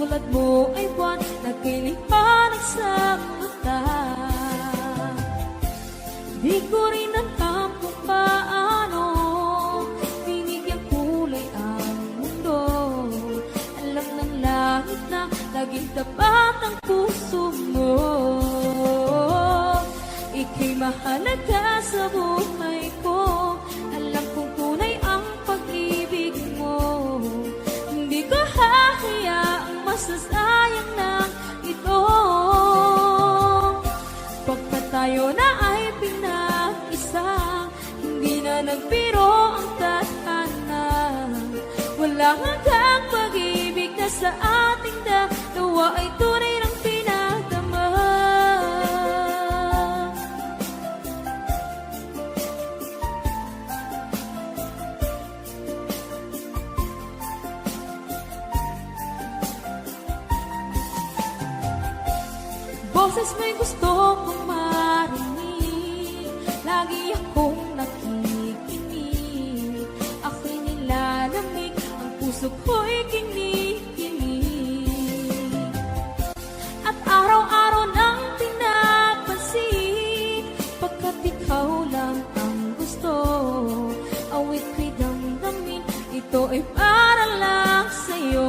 tulad mo ay buwan na kinipanag sa mata. Di ko rin alam kung paano binigyang kulay ang mundo. Alam ng langit na laging tapat ang puso mo. Ika'y mahalaga sa buhay ko. Alam kong tunay ang pag-ibig mo. Hindi ko hahayaang masasayang na ito. Pagkat tayo na ay pinag-isa, hindi na nagbiro ang tadhana. Walang hanggang pag-ibig na sa ating dalawa ay tunay ng pinagdama. Boses mo'y gusto kong marinig, lagi akong nakikinig. Ako'y nilalamig, ang puso ko'y kinikilig. At araw-araw nang pinapansin, pagkat ikaw lang ang gusto. Awit ko'y damdamin, ito ay para lang sa'yo.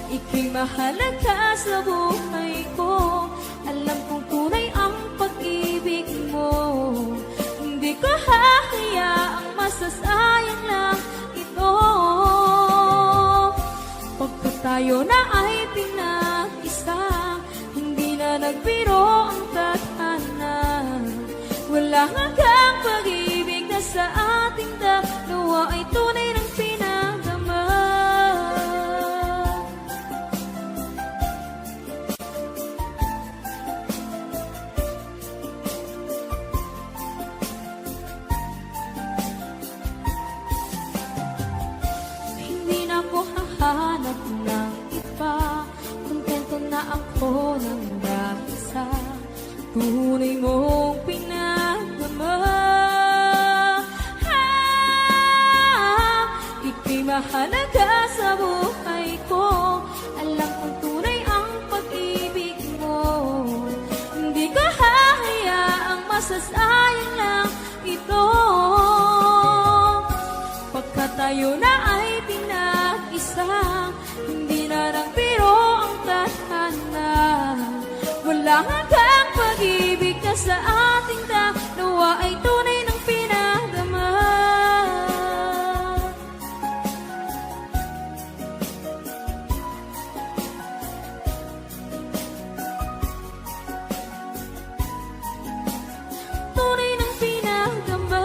Ika'y mahalaga sa buhay ko. Alam kong tunay ang pag-ibig mo. Hindi ko hahayaang masasayang lang ito. Pagkat tayo na ay pinag-isa, hindi na nagbiro ang tadhana. Wala hanggang pag-ibig na sa ating dalawa ay tunay ng pinagdama. Hindi na ako hahanap ng iba, kontento na ako ng dahil sa tunay mong pinagdama. Ika'y mahalaga sa buhay ko. Alam kong tunay ang pag-ibig mo. Hindi ko hahayaang masasayang lang ito. Pagkat tayo na ay pinag-isa, hindi na nagbiro ang tadhana. Wala hanggang pag-ibig na sa ating dalawa ay tunay ng pinagdama. Tunay ng pinagdama.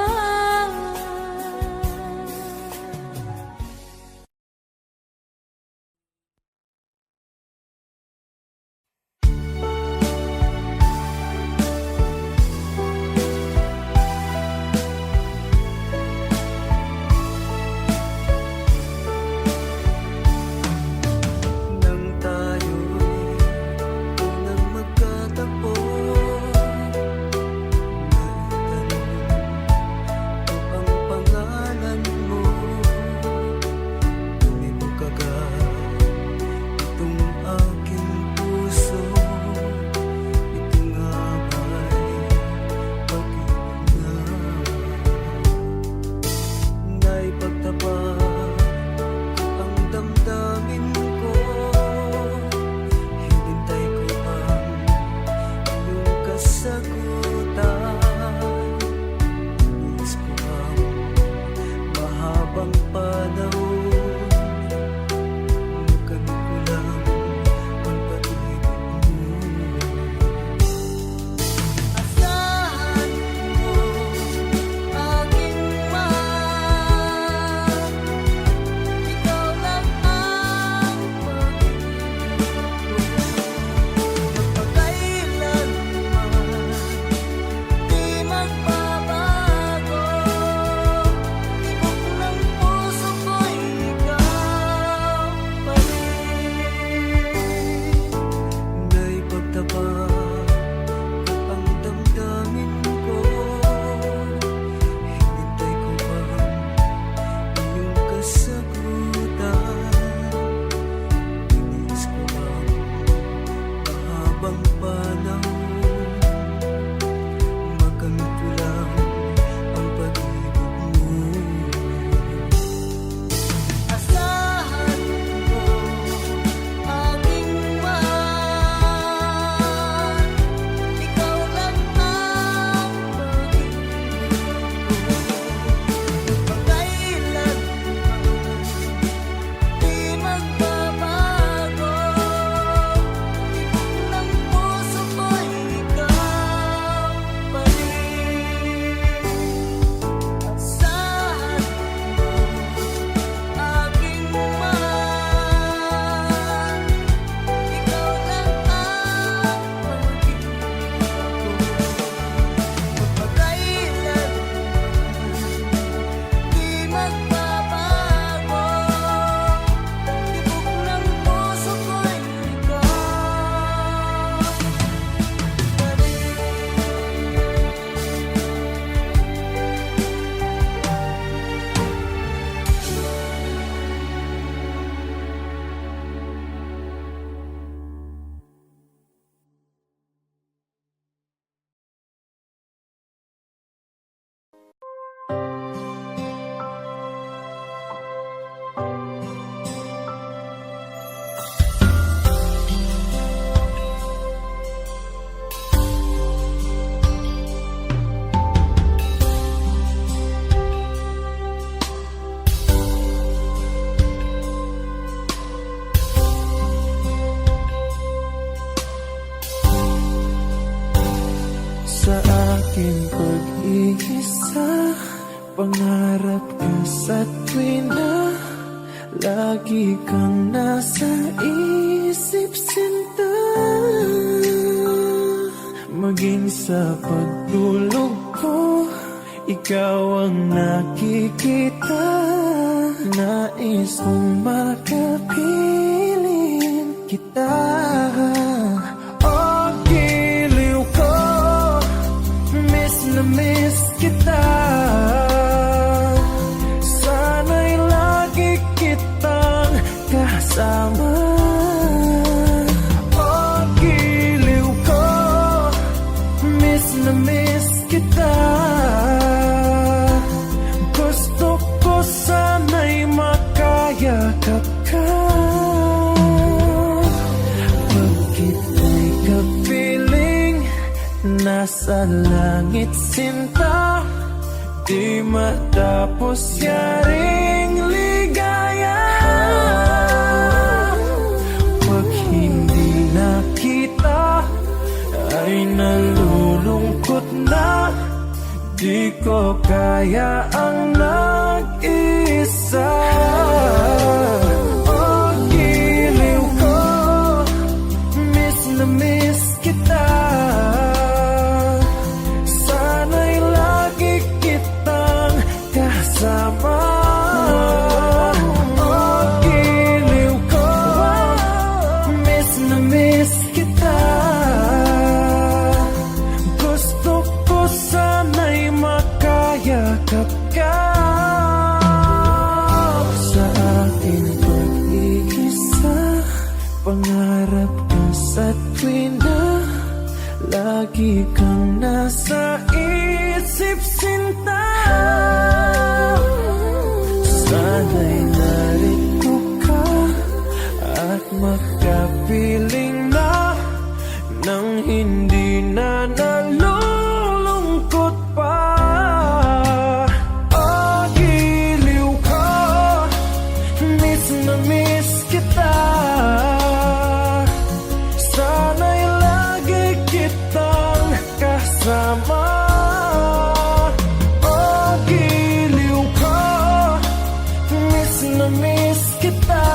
pag-iisa, pangarap ka sa tuwina, lagi kang nasa isip, sinta. Maging sa pagtulog ko, ikaw ang nakikita. Nais kong makapiling kita. Oh, giliw ko, miss na miss kita. Sana'y lagi kitang kasama. Oh, giliw ko, miss na miss kita. Gusto ko sana'y makayakap ka. Pag kita'y kapiling, nasa langit, sinta. Di matapos yaring ligaya. Pag hindi nakita, ay nalulungkot na. Di ko kaya ang nag-isa. Oh, giliw ko, miss na miss kita. Sana'y lagi kitang kasama. Oh, giliw ko, miss na miss kita. Gusto ko sana'y makayakap ka. Sa aking pag-iisa, pangarap ka sa tuwina, lagi kang nasa isip, sinta. Sana'y narito ka at makapiling na, nang hindi na nalulungkot pa. Oh, giliw ko, miss na miss kita. Sana'y lagi kitang kasama. Oh, giliw ko, miss na miss kita.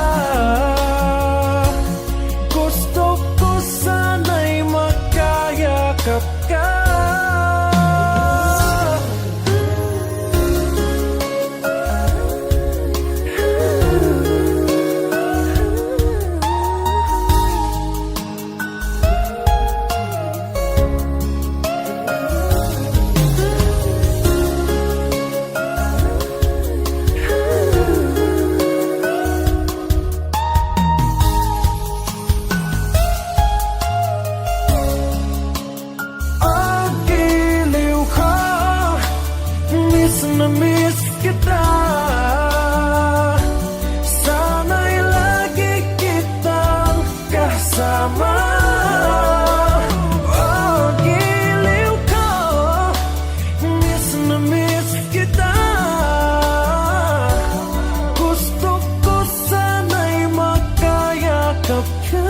Gusto ko sana'y makayakap ka. Oh, giliw ko, miss na miss kita. Sana'y lagi kitang kasama. Oh, giliw ko, miss na miss kita. Gusto ko sana'y makayakap ka.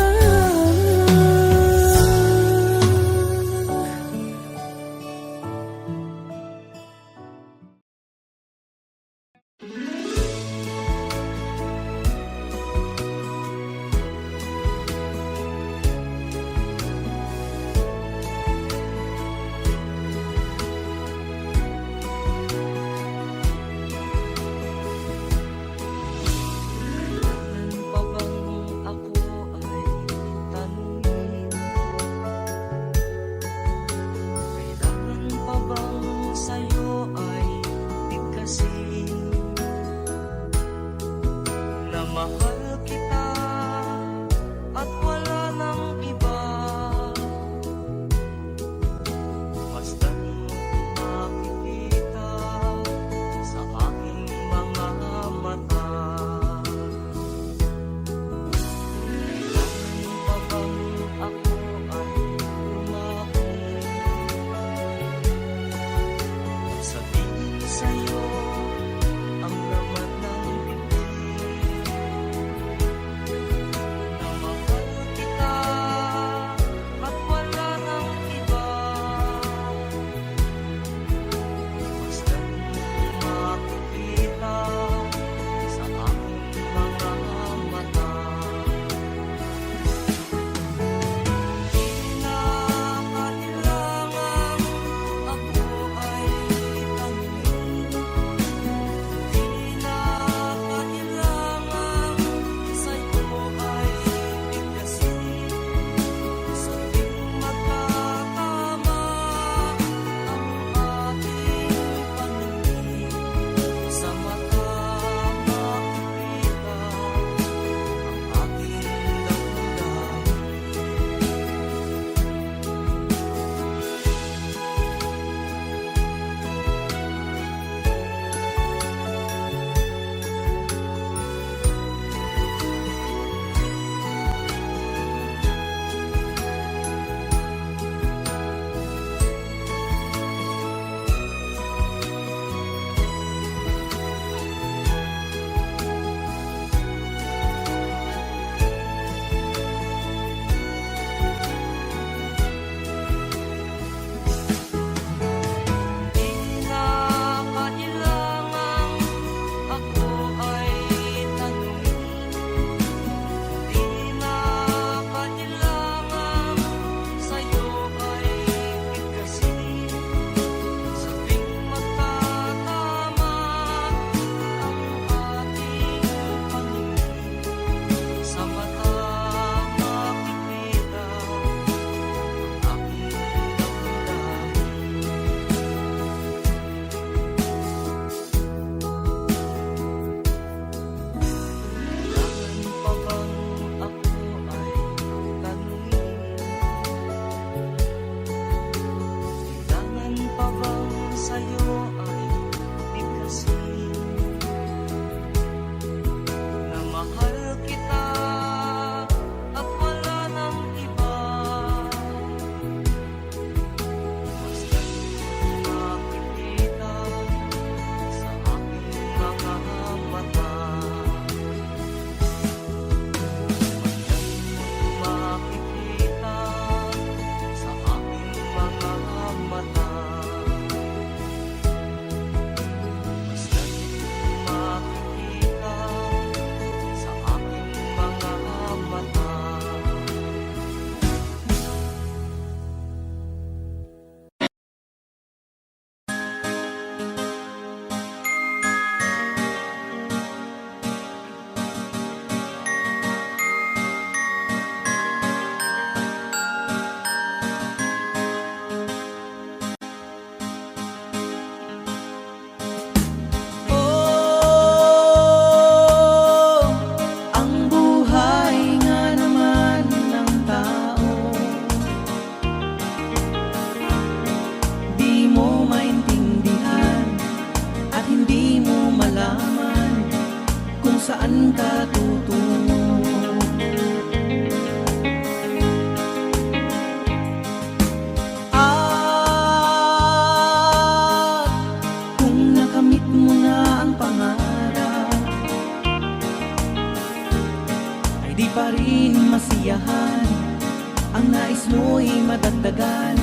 ang nais mo'y madagdagan.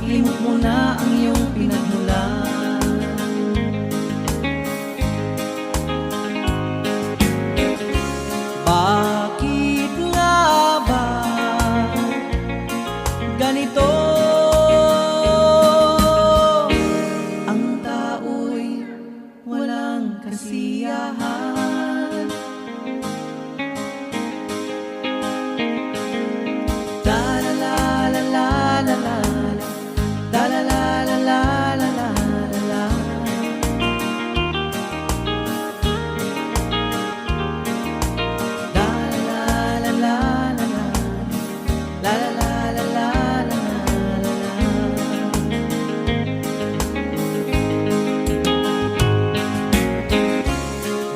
Limot mo na ang iyong pinagmulan. Bakit nga ba ganito? Ang tao'y walang kasiyahan. La la la la la la la, la la la la la la la la. La la la la la la, la la la la la la la.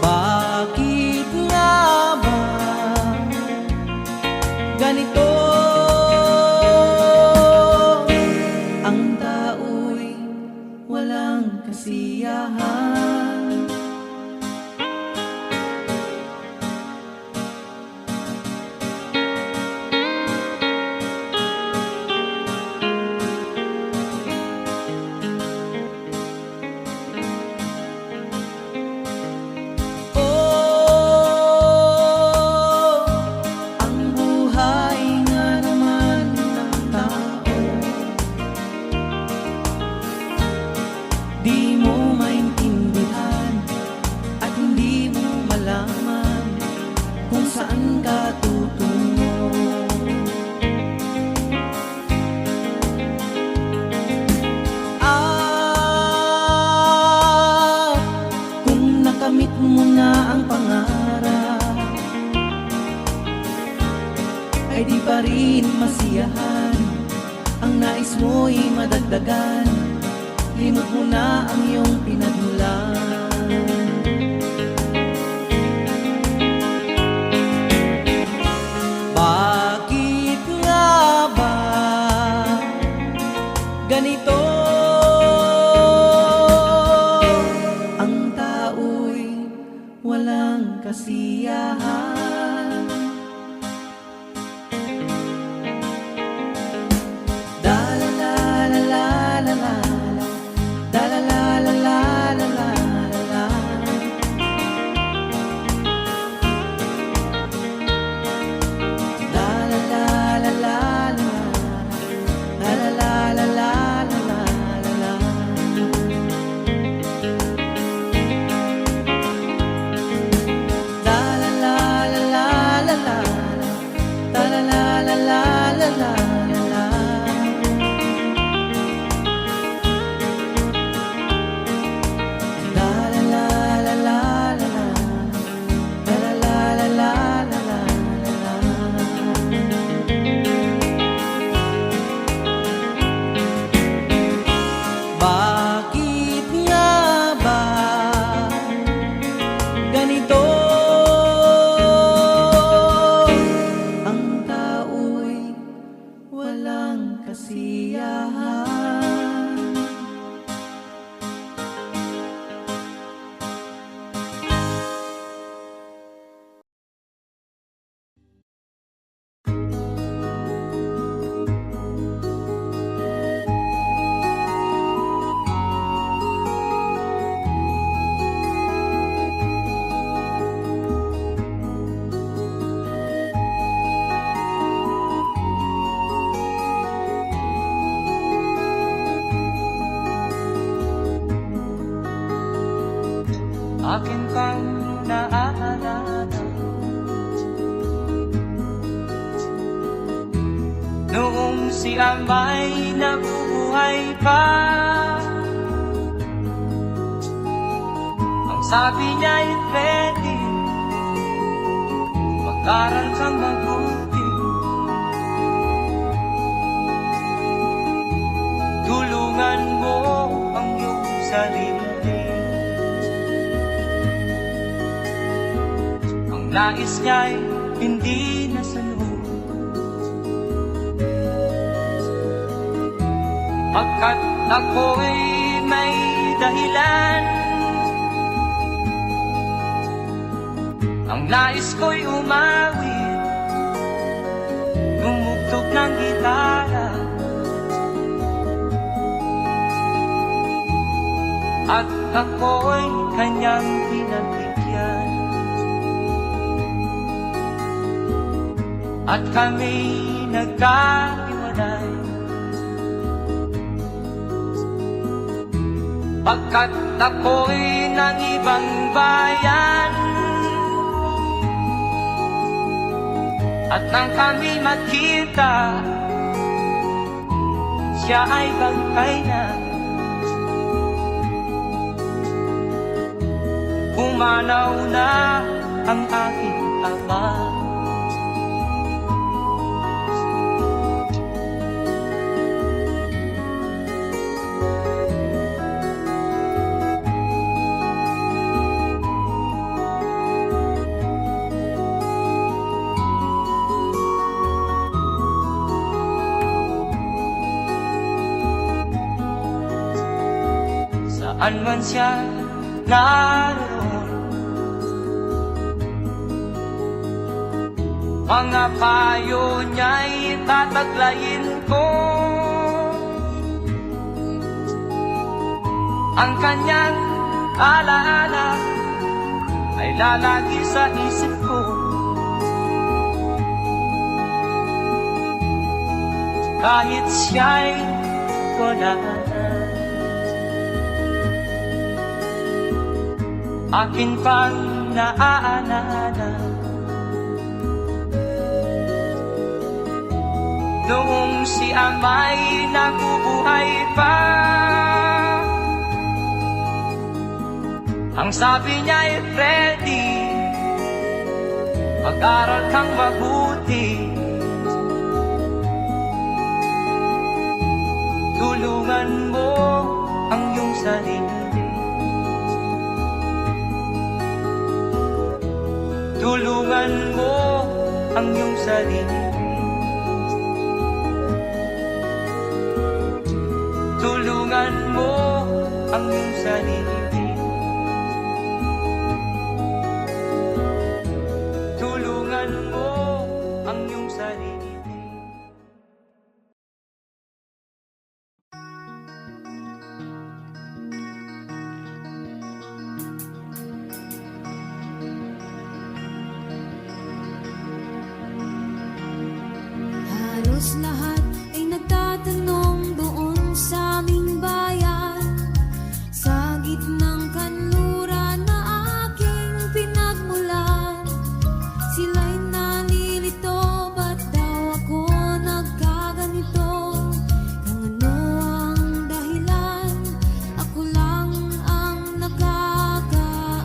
Bakit nga ba ganito? Ang tao'y walang kasiyahan. Oh, ang buhay nga naman ng tao, di mo maintindihan at hindi mo malaman kung saan ka tutungo. At kung nakamit mo na ang pangarap, ay di pa rin masiyahan. Ang nais mo'y madagdagan. Limot mo na ang iyong pinagmulan. Bakit nga ba ganito? Ang tao'y walang kasiyahan. La la la la la la la, la la la la la la la la. La la la la la la, la la la la la la la. La la la la la la la, la la la la la la la la. Bakit nga ba ganito? Ang tao'y walang kasiyahan. Akin pang naaalala noong si Amay nabubuhay pa. Ang sabi niya'y pwede mag-aral kang mabuti, tulungan mo ang iyong sarili. Nais niya'y hindi nasunod, pagkat ako'y may dahilan. Ang nais ko'y umawit, gumugtog ng at ako'y kanyang pinagbigyan. At kami nagkahiwalay, pagkat ako'y ng ibang bayan. At nang kami magkita, siya ay bangkay na. Pumanaw na ang aking ama. Saan man siya naroon, mga payo niya'y tataglayin ko. Ang kanyang alaala ay lalagi sa isip ko. Kahit siya'y wala na, akin pang naaalala noong si ama'y nabubuhay pa. Ang sabi niya'y Freddy, mag-aral kang mabuti, tulungan mo ang iyong sarili. Tulungan mo ang iyong sarili. Tulungan mo ang iyong sarili. Tulungan mo ang iyong sarili. Halos lahat ay nagtatanong doon sa aming bayan, sa gitnang kanluran na aking pinagmulan. Sila'y nalilito, ba't daw ako nagkaganito? Kung ano ang dahilan, ako lang ang nakakaalam.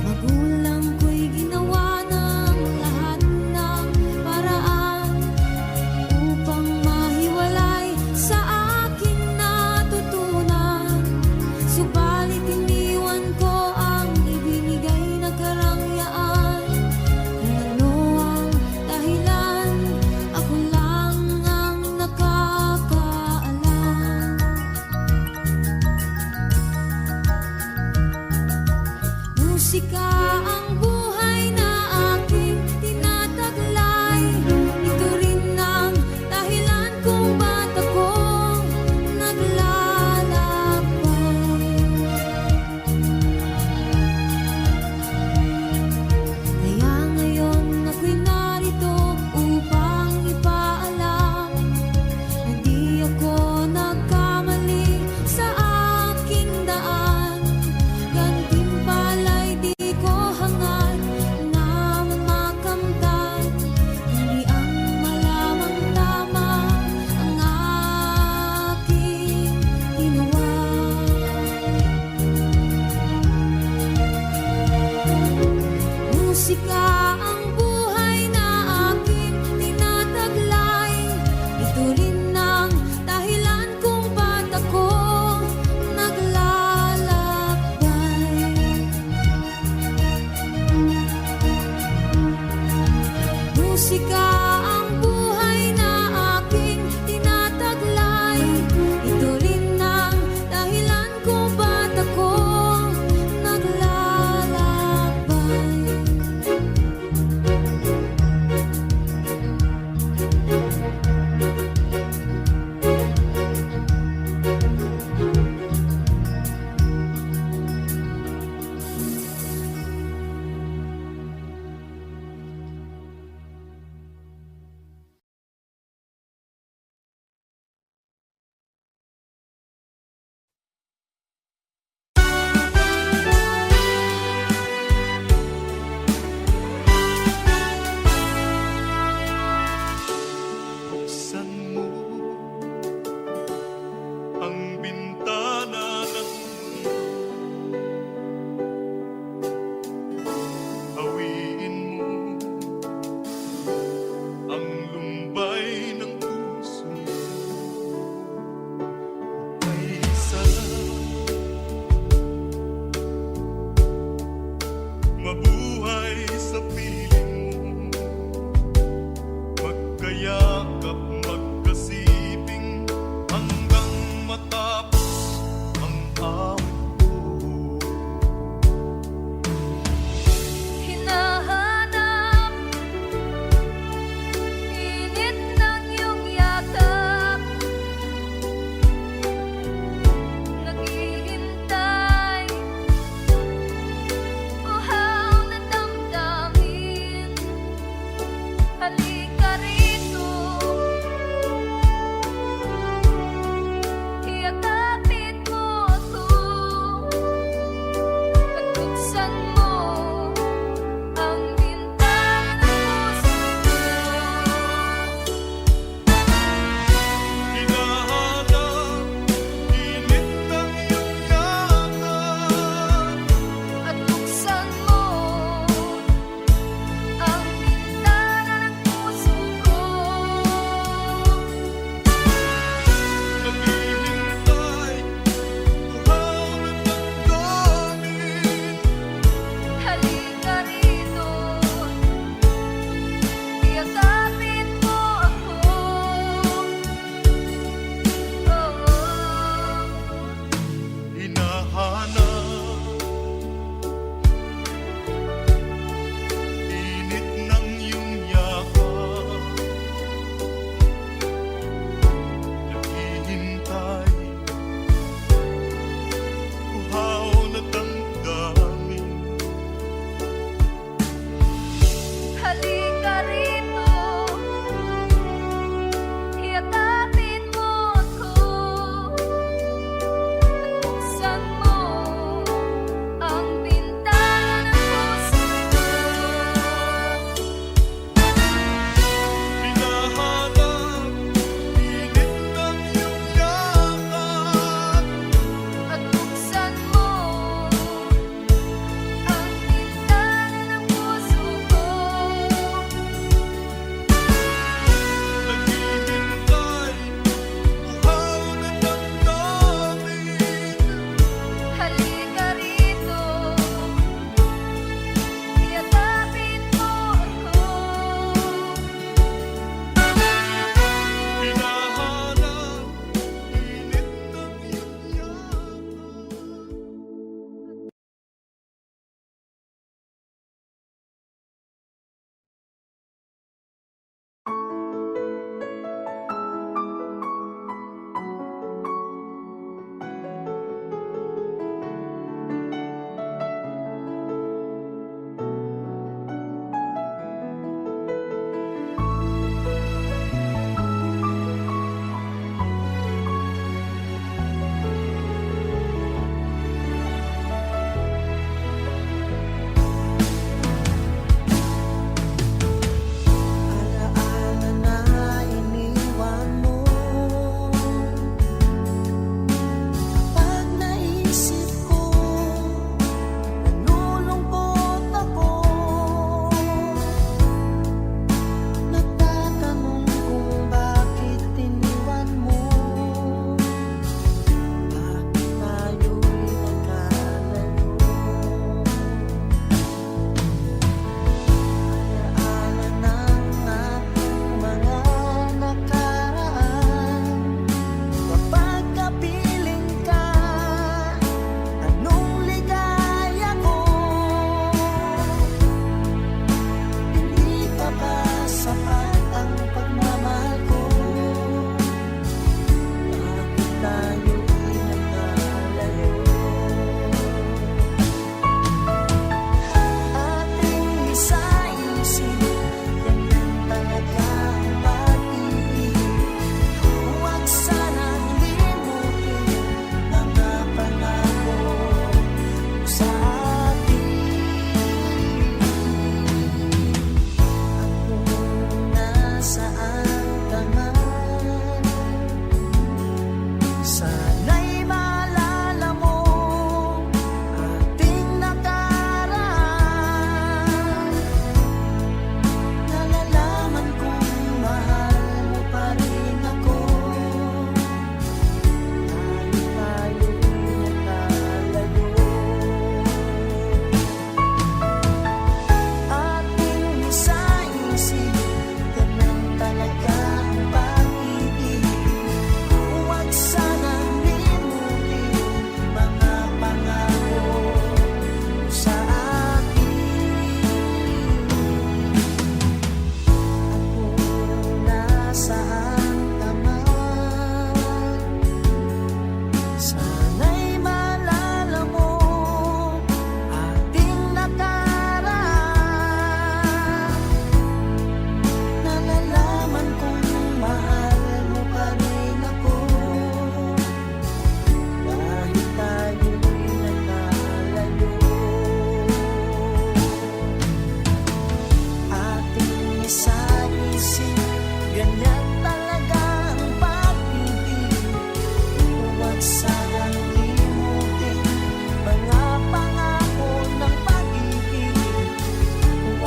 Magulang ko'y ginawa ng lahat ng paraan upang mahiwalay sa aking natutunan. Subalit iniwan ko ang ibinigay na karangyaan. Kung ano ang dahilan, ako lang ang nakakaalam. Musika ang buhay na aking tinataglay. Ito rin ang dahilan kung ba't ako naglalakbay. Kaya ngayon ako'y narito upang ipaalam na di ako nagkamali sa aking daan. Gantimpala'y di ko hangad na mamakamtan. Hindi ang malamang lamang ang aking ginawa. Musika ang buhay na aking tinataglay. Ito rin ang dahilan kung ba't ako naglalakbay. Musika ang buhay na aking tinataglay. Ito rin ang dahilan kung ba't ako naglalakbay.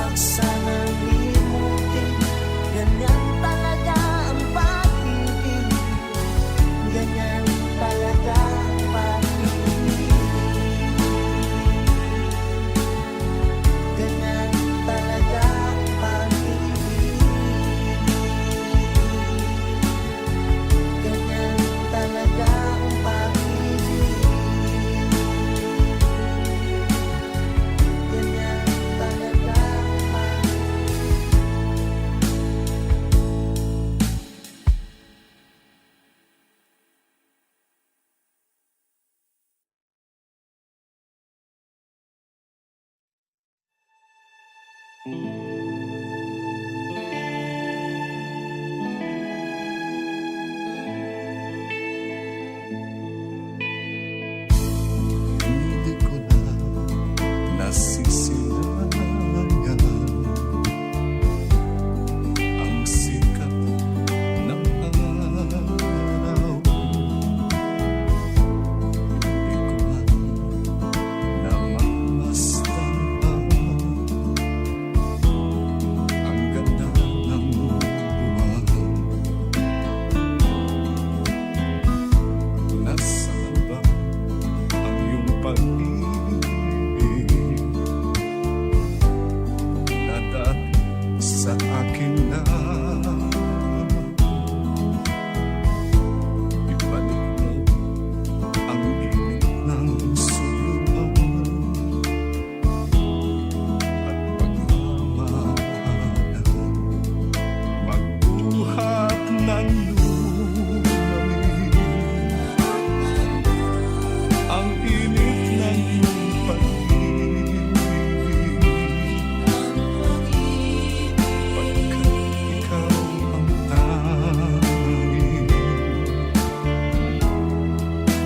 wag sanang limutin. Ganyan talaga ang pag-ibig, ganyan talaga ang pag-ibig, ganyan talaga ang pag-ibig, ganyan talaga ang pag-ibig, ganyan talaga ang pag-ibig. Hindi ko na nasisilayan ang sikat ng araw. Di ko man namamasdan ang ganda ng buwan. Nasaan ba ang iyong pag-ibig na dati sa akin na ibalik mo ang init ng sulong at pagmamahalan, magbuhat ng lumalim ang init ng iyong pag-ibig, pagkat ikaw ang tanging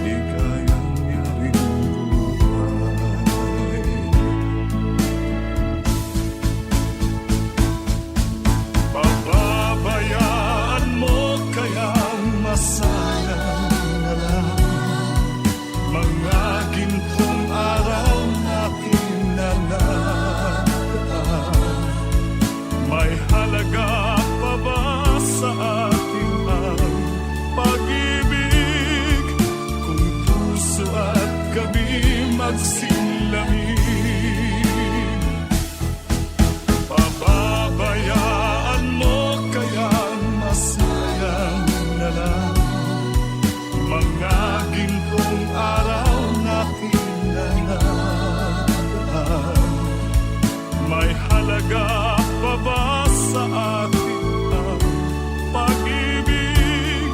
ligayang yaring buhay. Pababayaan mo kayang masayang na lang mga gintong araw natin na nakaraan. May halaga pa ba sa atin ang pag-ibig kung puso at gabi magsilamig? Pababayaan mo kayang masayang na lang mga gintong araw natin na nakaraan. May halaga pa ba sa atin ang pag-ibig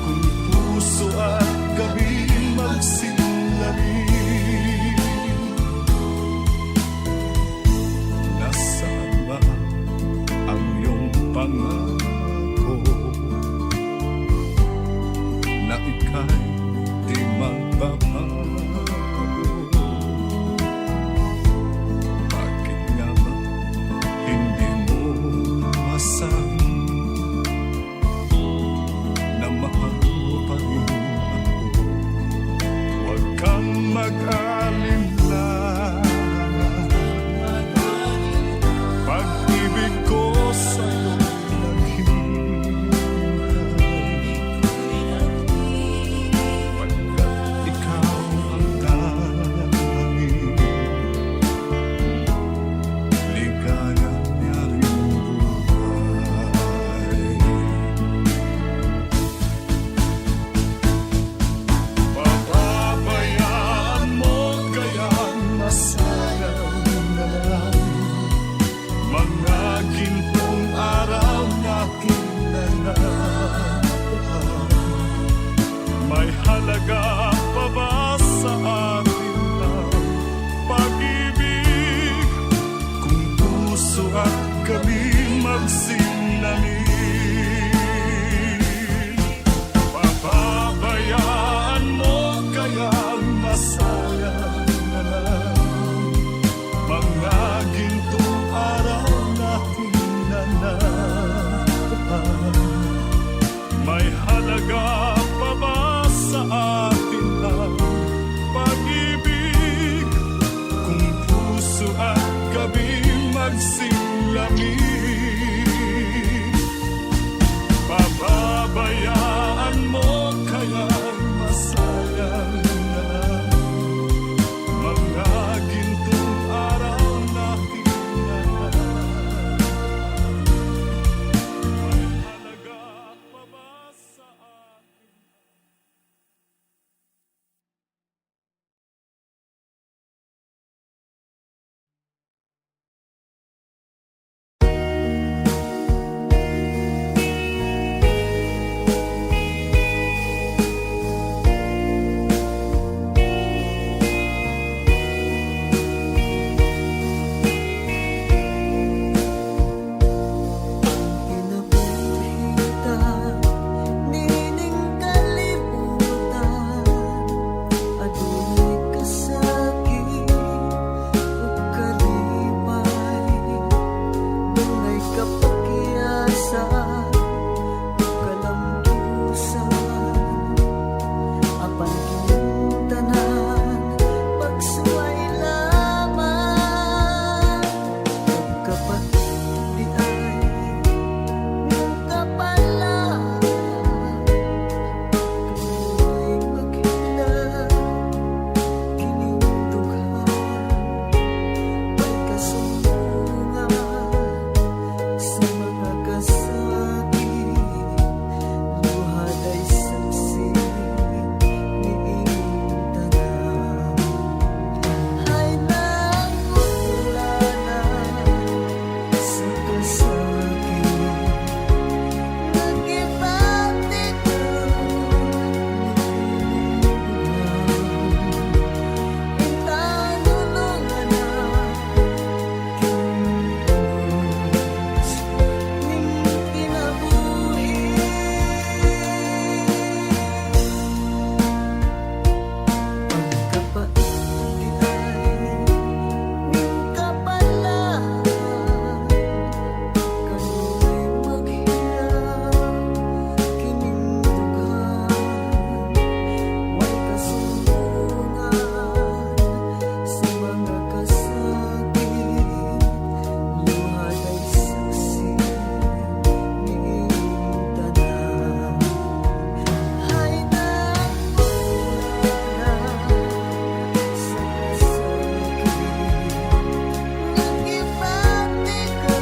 kung puso at gabi magsilamig? Nasaan ba ang iyong pangako na ika'y di magbabago? Bakit nga ba hindi mo masabi na mahal mo pa rin ako? Huwag kang mag-alinlangan, pag-ibig ko sa'yo pagkat ikaw ang tanging ligayang yaring buhay. Pababayaan mo kayang masayang na lang mga gintong araw natin na nakaraan. May halaga pa ba sa atin ang pag-ibig kung puso at gabi magsilamig? Pababayaan mo kayang masayang na lang mga gintong araw natin na nakaraan. May halaga pa ba sa atin ang pag-ibig kung puso at gabi magsilamig? kasing lamig. Pababayaan mo kaya masayang na mga gintong araw na kinanan. May halaga pa ba sa akin? Pinabuhita, nining kalibutan, adunay kasakit ug kalipay, dunay kapakyasan ug kalambusan, apan kining tanan pagsuway lamang, kapatid di ay nung kapalaan, kamuhay maghinda, kining dughan, may kasumbungan sa mga kasakit, luhad ay saksi niing tanan. Ay nangutulanan sa kasakit, nagibati ko intanulungan na kinulos ning kinabuhi. Pagkapait ay ning kapalaan, kanu'y maghirap kining dughan, way kasumbungan sa mga kasakit, luhad ay saksi niing tanan. Ay nangutulanan sa kasakit, nagibati ko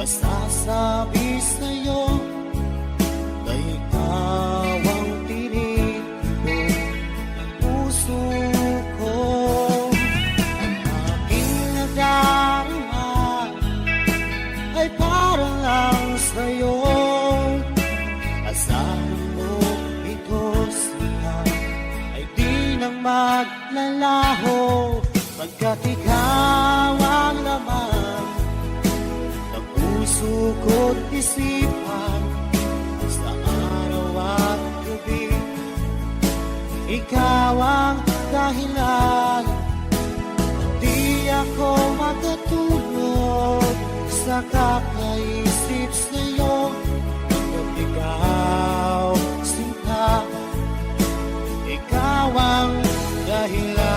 masasabi sa'yo na ikaw ang tinig ng puso ko. Ang aking nadarama ay para lang sa'yo. Asahan mo ito siya ay di nang maglalaho, pagkat ikaw ang laman ng puso ko't isipan. Sa araw at gabi, ikaw ang dahilan. Di ako makatulog sa kakaisip sa'yo, pagkat ikaw sinta, ikaw ang dahilan.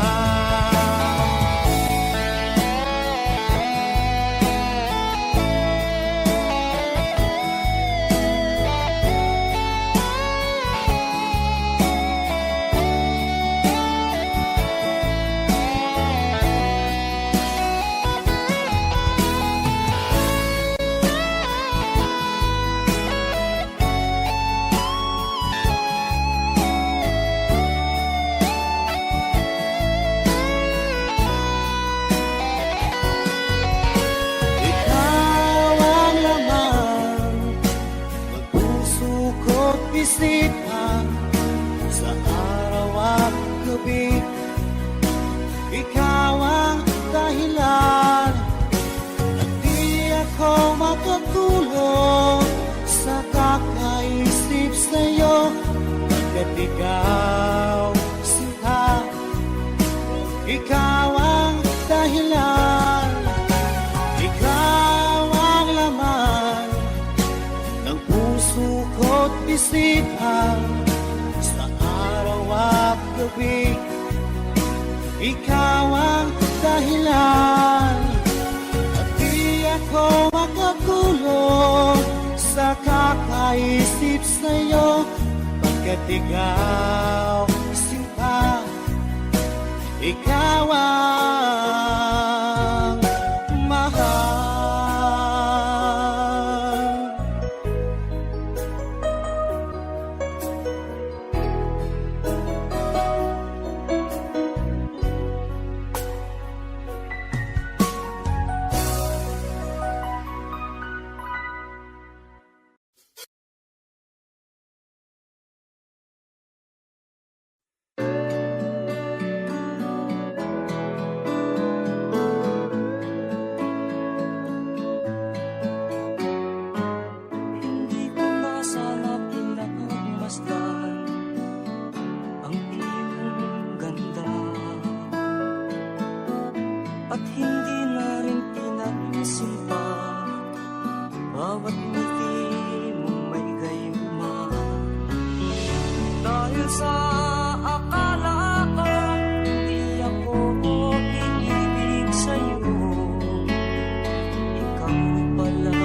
Isipan sa araw at gabi, ikaw ang dahilan. At di ako makatulog sa kakaisip sa'yo, pagkat ikaw sinta, ikaw ang dahilan. Ikaw ang laman ng puso ko't isipan sa araw at gabi, ikaw ang dahilan. At di ako makatulog sa kakaisip sa'yo, pagkat ikaw sinta, ikaw ang mahal. Hindi ko na sana pinagmasdan ang iyong ganda, at hindi na rin pinagsimpa bawat ngiti mong may gayuma. Dahil sa akala ko hindi ako iibig sa'yo, ikaw pala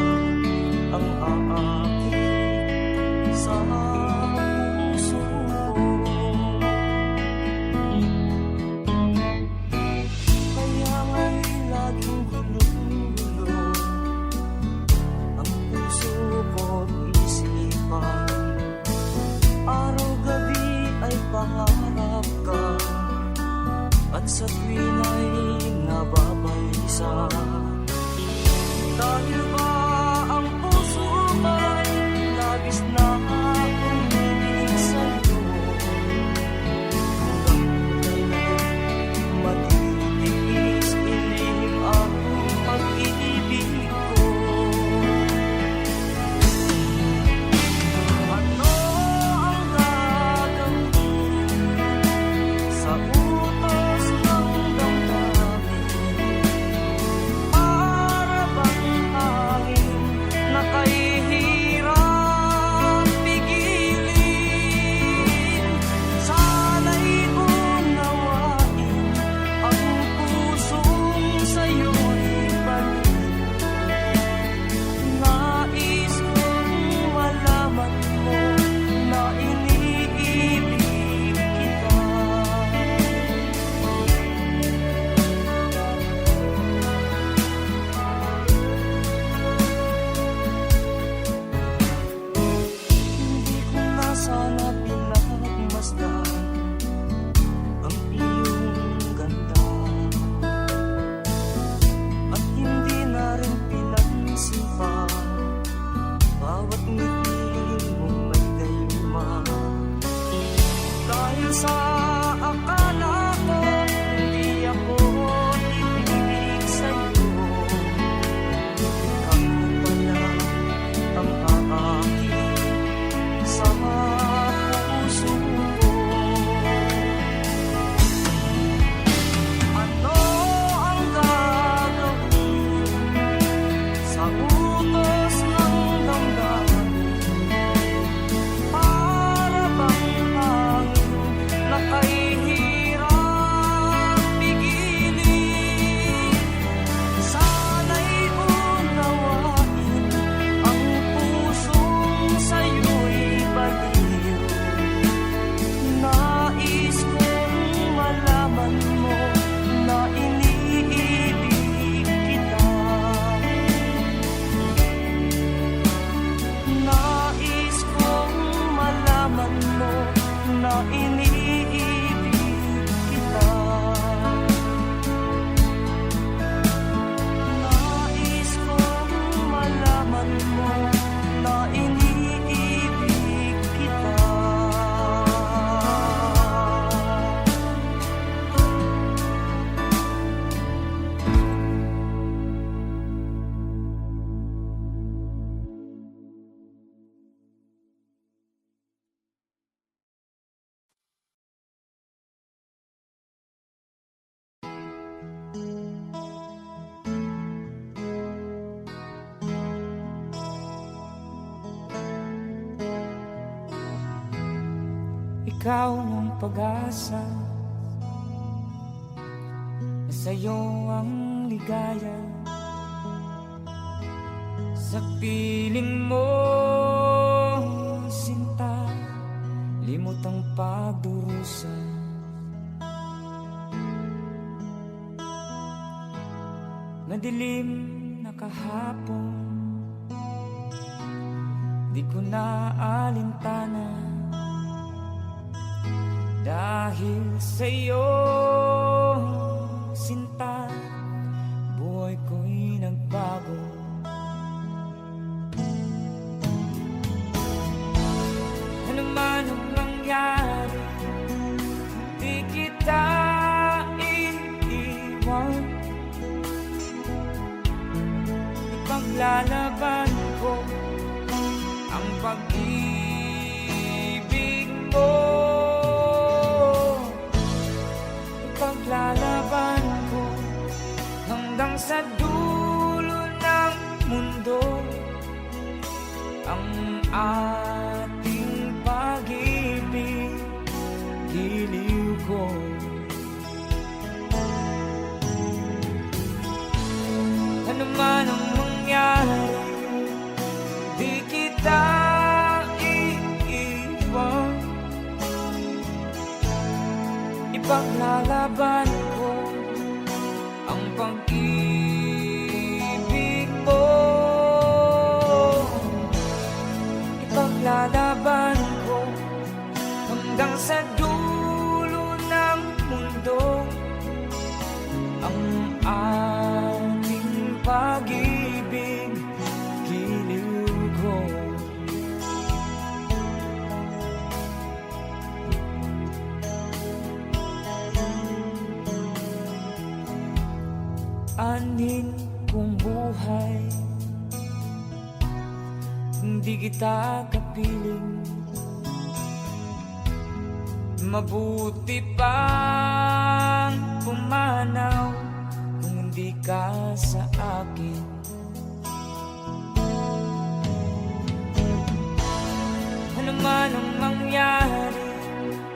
ang aakit sa puso ko. Kaya nga'y laging gulo-gulo ang puso ko't isipan. Araw-gabi ay sana pinagmasdan ang iyong ganda at hindi na rin pinansin pa bawat ngiti mong may gayuma. Dahil sa akala ko hindi ako ibig sa'yo, ikaw pala ang aakit sa puso ko. Ano ang gagawin sa utos ng damdamin? Para bang hangin na kahihirap pigilin? Sana'y unawain ang pusong sa'yo'y baliw. Nais kong malaman mo na iniibig kita. Nais kong malaman mo na iniibig kita. Nais kong malaman mo na iniibig kita. Ikaw ang pag-asa, sa'yo ang ligaya. Sa piling mo, sinta, limot ang pagdurusa. Madilim na kahapon, di ko na alintana. Dahil sa'yo, sinta, buhay ko'y nagbago. Ano man ang mangyari, di kita iiwan. Ipaglalaban ko ang pag-ibig mo. Ipaglalaban ko hanggang sa dulo ng mundo ang ating pag-ibig, giliw ko. Ano man ang mangyari, di kita iiwan. Ipaglalaban ko ang pag-ibig mo. Ipaglalaban ko hanggang sa dulo ng mundo ang ating pag-ibig, giliw ko. Anin kong buhay, hindi kita kapiling. Mabuti pang pumanaw kung hindi ka sa akin. Ano man ang mangyari,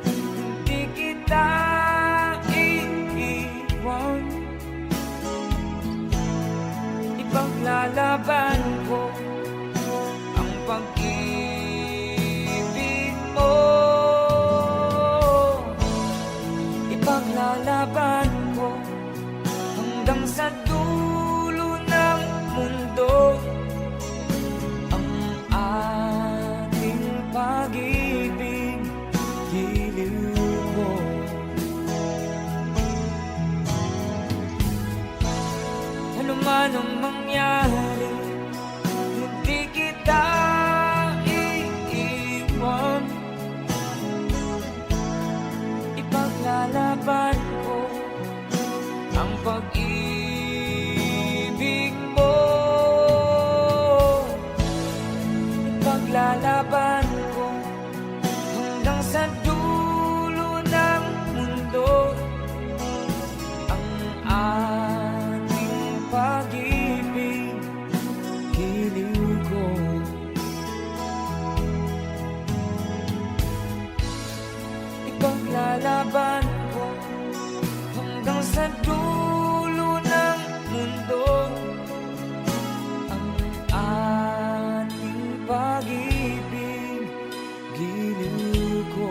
hindi kita iiwan. Ipaglalaban ko ang pag-ibig mo. Ipaglalaban ko hanggang sa dulo ng mundo ang ating pag-ibig. Ipaglalaban ko ang pag-ibig mo. Ipaglalaban ko hanggang sa dulo ng mundo ang ating pag-ibig, giliw ko. Ipaglalaban ko hanggang sa dulo ng mundo ang ating pag-ibig, giliw ko.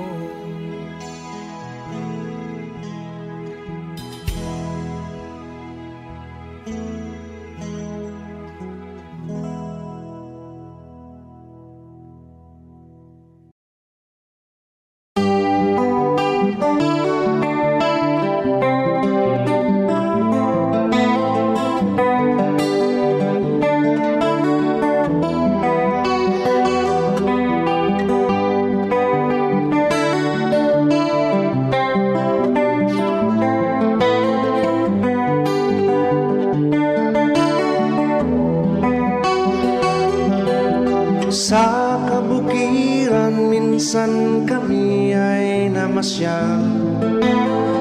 Sa kabukiran minsan kami ay namasyal.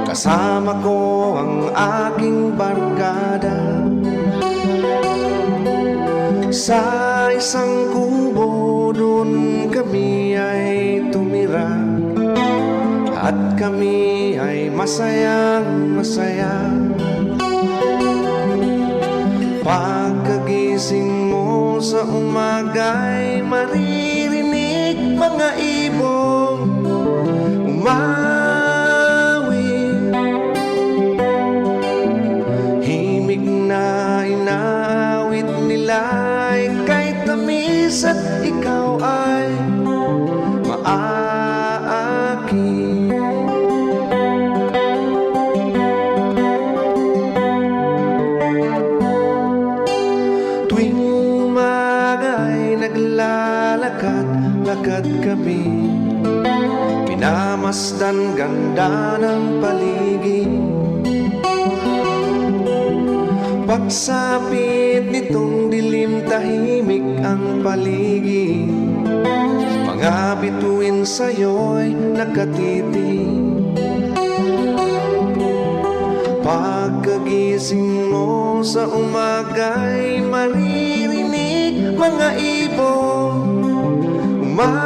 Kasama ko ang aking barkada. Sa isang kubo doon kami ay tumira. At kami ay masayang masaya. Pagkagising mo sa umaga'y maririnig mga ibong umawit. Himig na inaawit nila ay kay tamis at ikaw ay maaakit. Tuwing umaga'y naglalakad-lakad kami, minamasdan ganda ng paligid. Pagsapit nitong dilim, tahimik ang paligid. Mga bituin sa'yo'y nakatitig. Pagkagising mo sa umaga'y maririnig mga ibong umawit.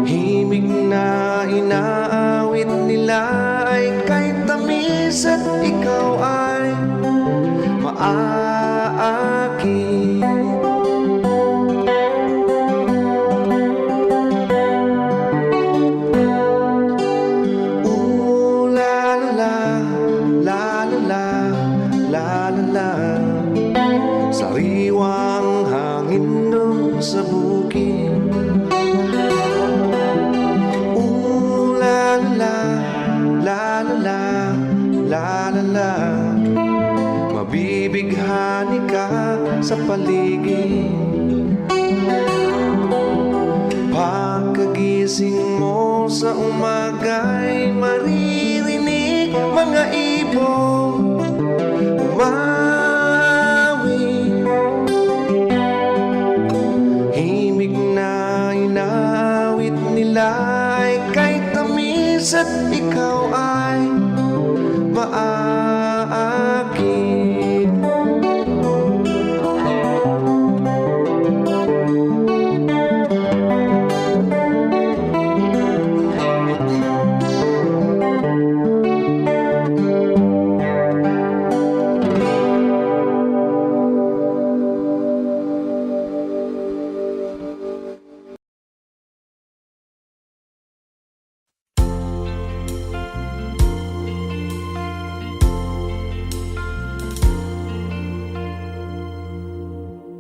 Himig na inaawit nila ay kay tamis at ikaw ay maaakit. Sariwang hangin doon sa bukid. La la la la la la la. Mabibighani ka sa paligid. Pagkagising mo sa umaga'y maririnig mga ibong umawit. Himig na inaawit nila ay kay tamis at ikaw ay maaakit.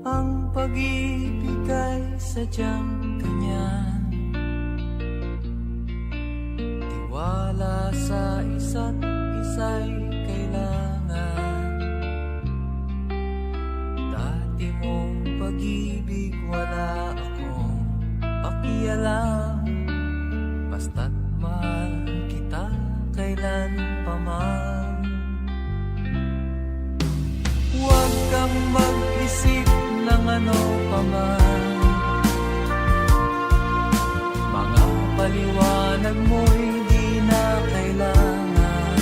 Ang pag-ibig ay sadyang ganyan, tiwala sa isa't isa'y kailangan. Dati mong pag-ibig wala akong pakialam. Basta't mahal kita kailan pa man. Huwag kang mag-isip ng ano pa man. Mga paliwanag mo'y di na kailangan.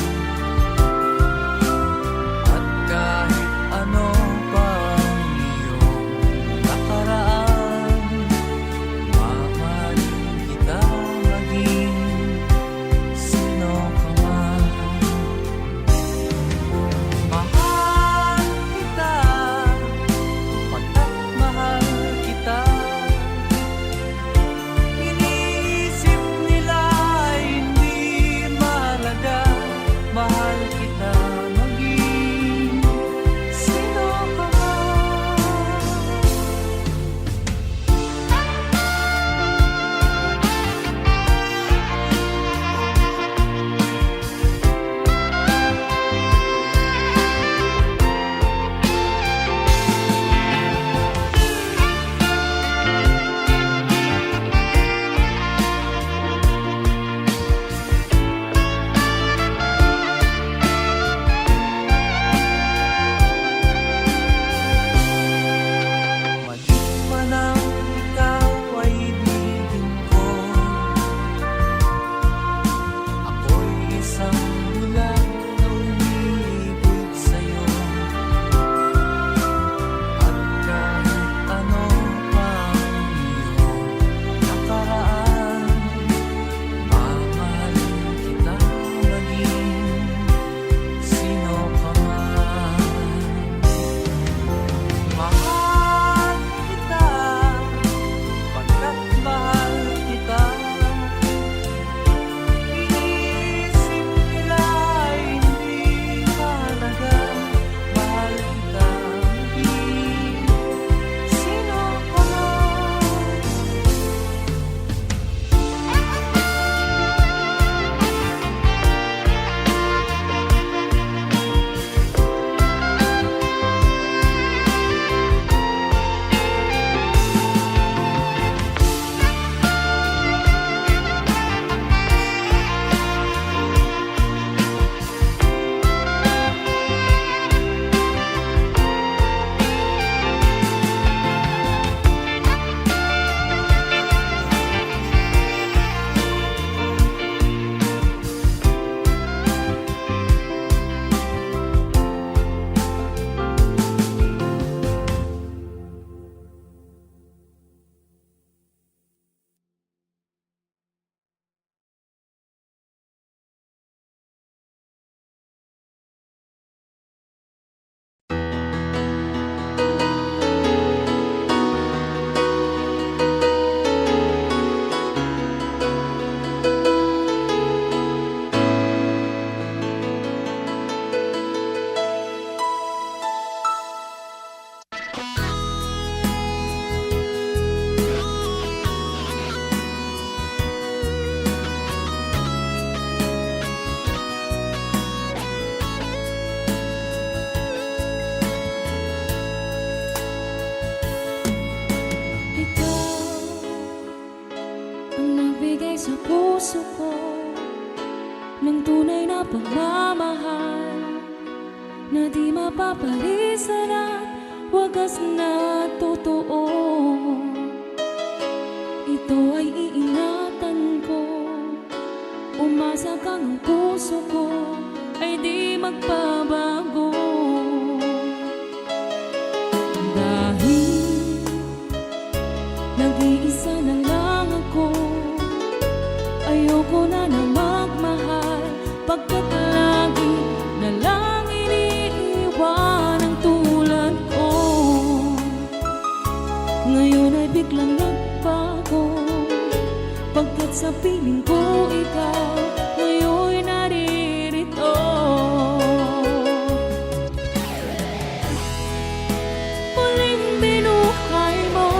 At kahit ano pa ang iyong nakaraan, mamahalin kita maging sino ka man. Mahal kita, pagkat mahal kita. Iniisip nila hindi mahalaga. Mahal kita maging sino ka man. Mali man ang ikaw ay ibigin ko. Ako'y isang bulag na umiibig sa'yo. At kahit ano pa ang iyong nakaraan, mamahalin kita maging sino ka man. Mahal kita, pagkat mahal kita. Iniisip nila hindi mahalaga. Mahal kita maging sino ka man. Ikaw ang nagbigay sa puso ko ng tunay na pagmamahal na di mapapalisan at wagas na totoo. Ito ay iingatan ko, umasa kang ang puso ko ay di magbabago. Dahil nag-iisa na lang ako, ayoko na magmahal, pagkat lagi na lang iniiwan ang tulad ko. Ngayon ay biglang nagbago, pagkat sa piling ko ikaw ngayon naririto. Muling binuhay mo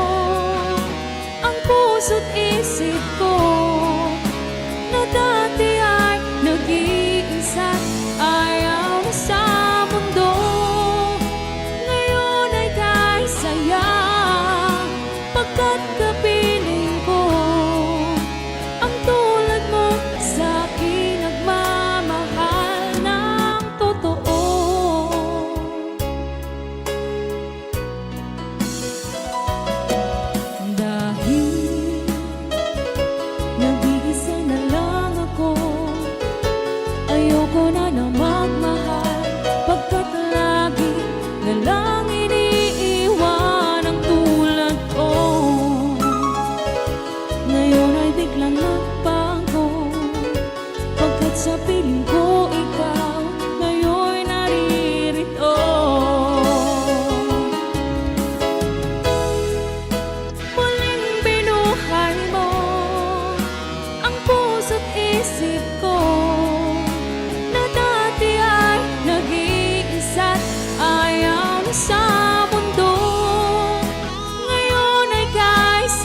ang puso't isip ko, na dati ay nag-iisa't ayaw na sa mundo. Ngayon ay kahit saya, pagkat kapiling ko ang tulad mo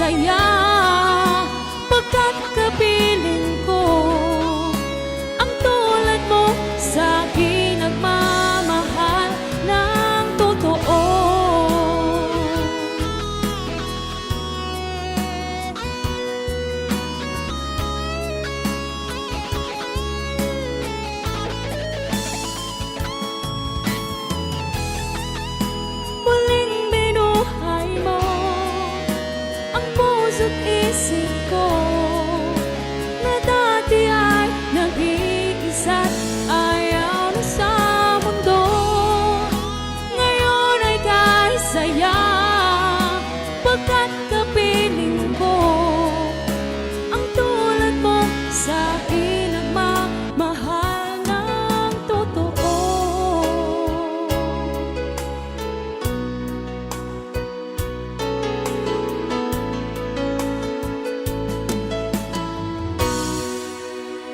saya, pagkat kapiling ko ang tulad mo sa akin nagmamahal ng totoo. Muling binuhay mo ang puso't isip ko na dati ay nag-iisa't ayaw na sa mundo. Ngayon ay kahit saya, pagkat kapiling ko ang tulad mo sa akin nagmamahal ng totoo.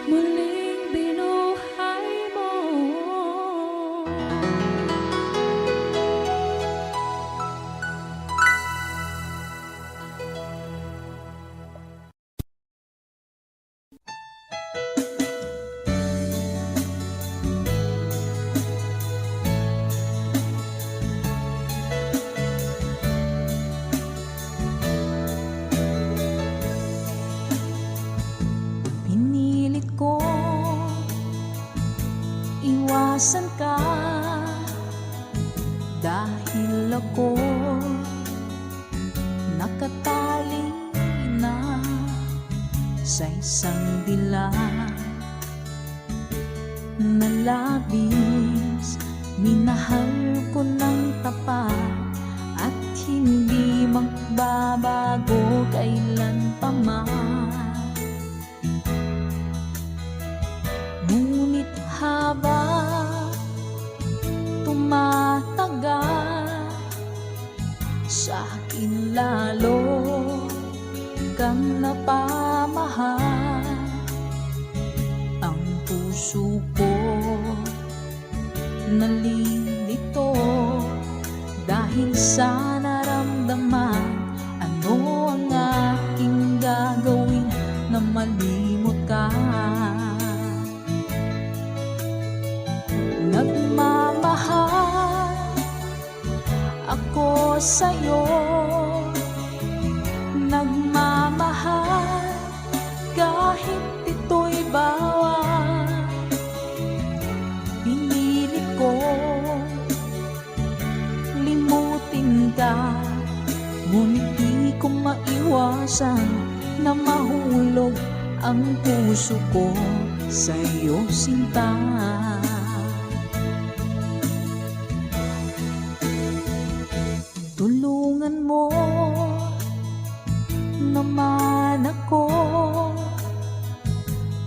Muling binuhay mo. Pinilit ko iwasan ka dahil ako nakatali na sa isang dila na labis. Minahal ko ng tapat at hindi magbabago kailan pa man. Ngunit habang tumatagal, sa akin lalo kang napamahal. Ang puso ko nalilito dahil sa naramdaman. Ano ang aking gagawin na malimot ka? Nagmamahal ako sa'yo, nagmamahal kahit ito'y bawal. Pinilit ko limutin ka, ngunit di ko maiwasan na mahulog ang puso ko sa'yo, sinta. Tulungan mo naman ako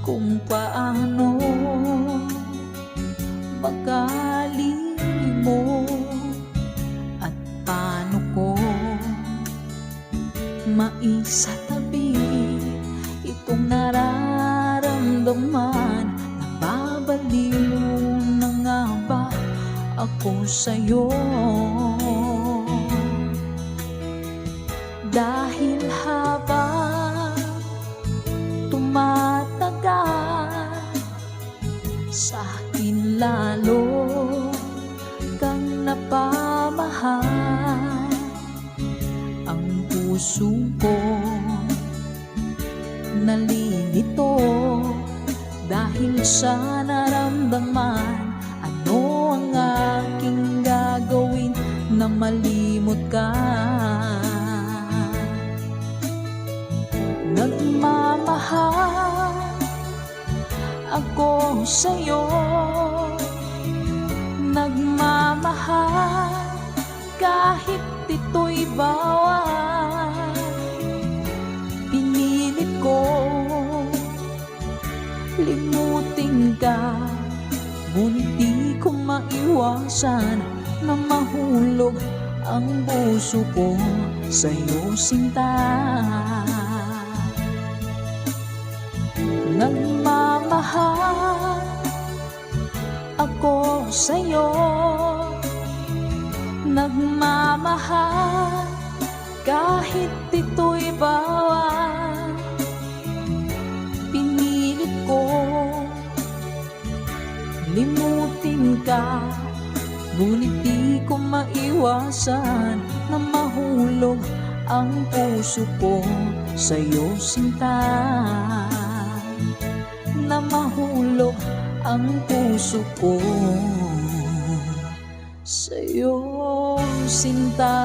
kung paano makalimot at paano ko maisatabi itong nararamdaman. Nababaliw na nga ba ako sa'yo? Dahil habang tumatagal, sa akin lalo kang napamahal. Ang puso ko nalilito dahil sa naramdaman. Ano ang aking gagawin na malimot ka? Nagmamahal ako sa'yo, nagmamahal kahit ito'y bawal. Pinilit ko limutin ka, ngunit di ko maiwasan na mahulog ang puso ko sa'yo, sinta. Nagmamahal ako sa'yo, nagmamahal kahit ito'y ba ang puso ko sa'yo sinta, na mahulog ang puso ko sa'yo sinta.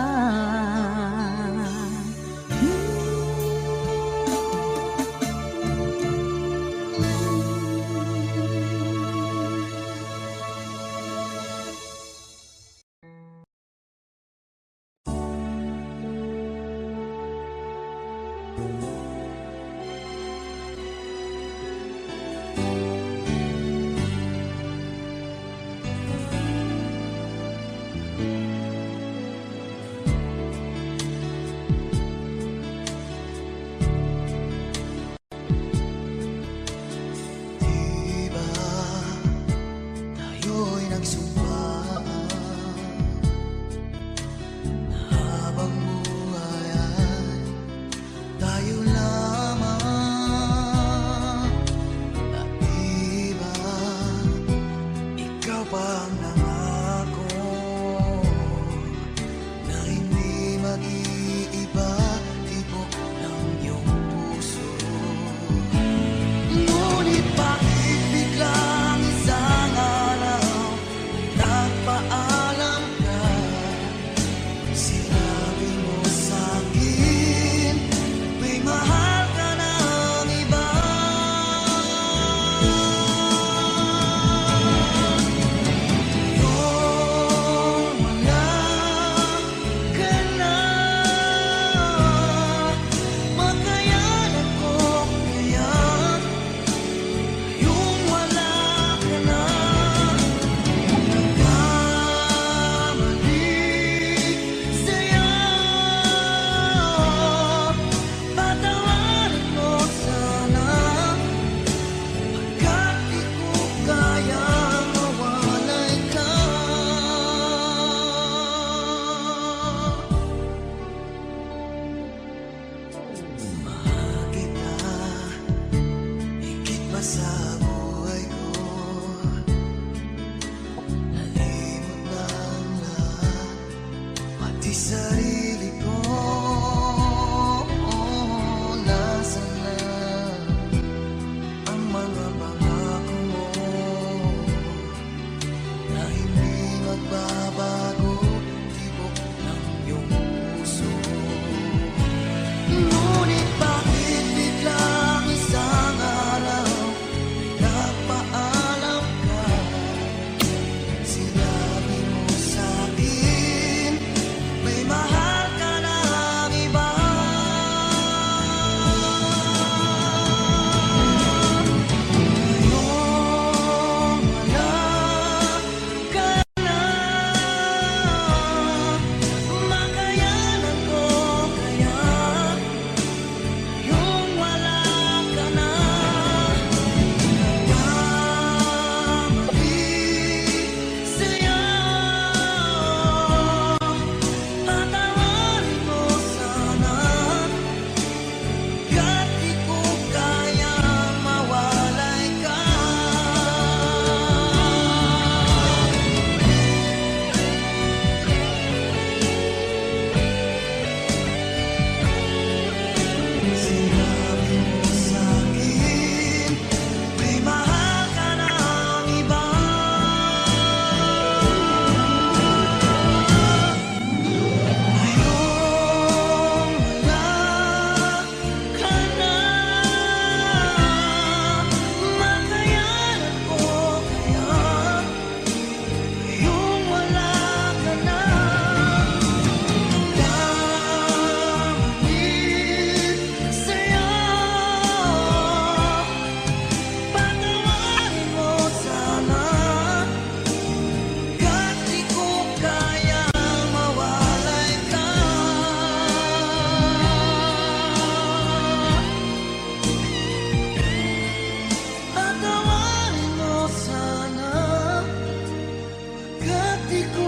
Diba tayo'y nagsumpaan na habang buhay ay tayo lamang? At diba ikaw pa ang nangako na hindi mag-iiba, tibok ng iyong puso. Ngunit bakit biglang isang araw nagpaalam ka? Sinabi mo sa'kin may mahal ka ng iba. Ngayon wala ka na, makayanan ko kaya yung wala ka na. Nagkamali sa'yo, patawarin mo sana, pagkat di ko kaya mawalay ka. Mahal kita higit pa sa buhay ko, nalimot na ang lahat, pati sarili ko. Nasaan na ang mga pangako mo na hindi magbabago, tibok ng iyong puso? Ngunit bakit biglang isang araw nagpaalam ka? Sinabi mo sa'kin may mahal ka ng iba. Ngayon wala ka na, makayanan ko kaya yung wala ka na. Nagkamali sa'yo, patawarin mo sana, kahit di ko kaya mawalay ka. Sinabi mo sa'kin may mahal ka ng iba. Ngayon wala ka na, makayanan ko kaya yung wala ka na. Nagkamali sa'yo, patawarin mo sana, kahit di ko kaya mawalay ka. Patawarin mo sana, kahit di ko